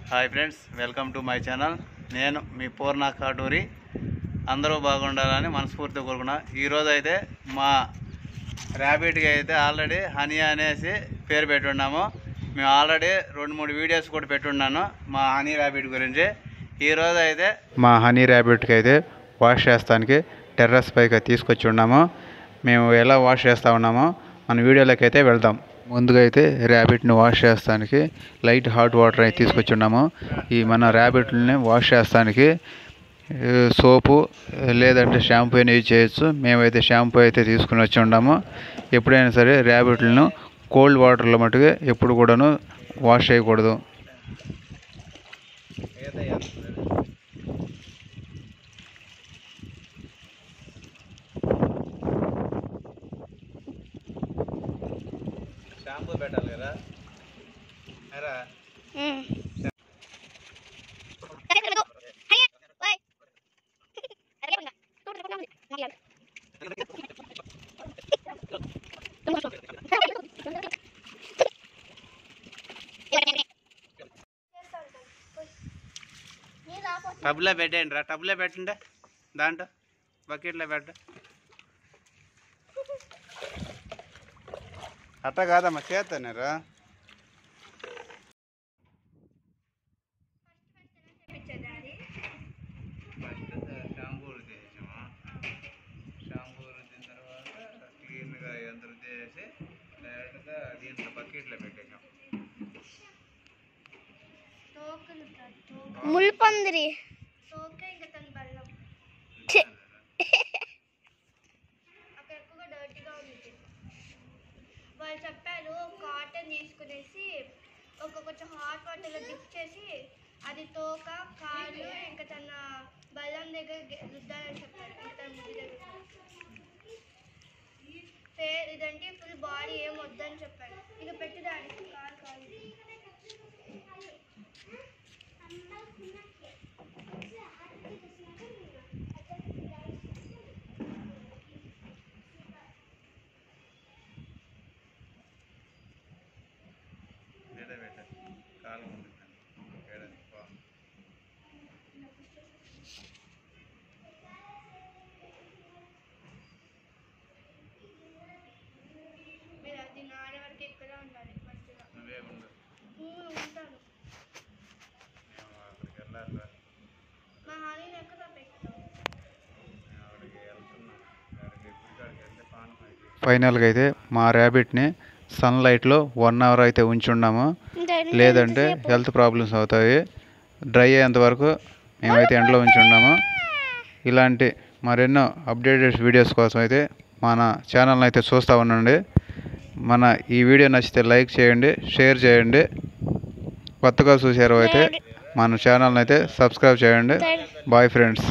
Hi friends, welcome to my channel. నేను మీ పూర్ణ కాటూరి. అందరూ బాగుండాలని మనస్ఫూర్తిగా కోరుకున్నా. ఈరోజు అయితే మా ర్యాబిట్కి అయితే ఆల్రెడీ హనీ అనేసి పేరు పెట్టున్నాము. మేము ఆల్రెడీ 2-3 వీడియోస్ కూడా పెట్టున్నాను మా హనీ ర్యాబిట్ గురించి. ఈరోజు అయితే మా హనీ ర్యాబిట్కి అయితే వాష్ చేస్తానికి టెర్రస్ పైకి తీసుకొచ్చి ఉన్నాము. మేము ఎలా వాష్ చేస్తూ ఉన్నామో మన వీడియోలోకి అయితే వెళ్దాం. ముందుగా అయితే ర్యాబిట్ని వాష్ చేస్తానికి లైట్ హాట్ వాటర్ అయితే తీసుకొచ్చి ఉన్నాము. ఈ మన ర్యాబిట్ని వాష్ చేస్తానికి సోపు లేదంటే షాంపూ అయినా యూజ్ చేయొచ్చు. మేమైతే షాంపూ అయితే తీసుకుని వచ్చి ఉన్నాము. ఎప్పుడైనా సరే ర్యాబిట్లను కోల్డ్ వాటర్లో మట్టుగా ఎప్పుడు కూడాను వాష్ చేయకూడదు. షాంపూ పెట్టాలి కదా. టబ్లో పెట్టండి రా, టబ్లో పెట్టండి, దాంట్లో బకెట్లో పెట్ట. అట్ట కాదమ్మా, చేస్తానేరా. షాంపూ రుద్దేసాము. షాంపూ రుద్దిన తర్వాత క్లీన్గా ఎంత రుద్దేసి డైరెక్ట్గా దీంట్లో బకెట్లో పెట్టేసాం. ముల్పందిరి అక్కడ ఎక్కువగా డర్టీగా ఉంది. వాళ్ళు చెప్పారు కాటన్ తీసుకునేసి కొంచెం హాట్ వాటర్లో డిప్ చేసి అది తోక కాళ్ళు ఇంకా తన బల్లం దగ్గర రుద్దాలని చెప్పారు. ఇంకా తన ముడి దగ్గర ఇదంటే ఫుల్ బాడీ ఏం వద్దని చెప్పారు. ఇక పెట్టడానికి కాలు కాళ్ళు మీరు అది నాడే వరకు ఎక్కడ ఉండాలి. మంచిగా ఉంటాను. మా హాని ఎక్కడ పెట్టాను. ఫైనల్గా అయితే మా ర్యాబిట్ని సన్లైట్లో 1 అవర్ అయితే ఉంచున్నాము. లేదంటే హెల్త్ ప్రాబ్లమ్స్ అవుతాయి. డ్రై అయ్యేంత వరకు మేమైతే ఎండలో ఉంచున్నాము. ఇలాంటి మరెన్నో అప్డేటెడ్ వీడియోస్ కోసం అయితే మన ఛానల్ని అయితే చూస్తూ ఉండండి. మన ఈ వీడియో నచ్చితే లైక్ చేయండి, షేర్ చేయండి. కొత్తగా చూసారు అయితే మన ఛానల్ని అయితే సబ్స్క్రైబ్ చేయండి. Bye friends.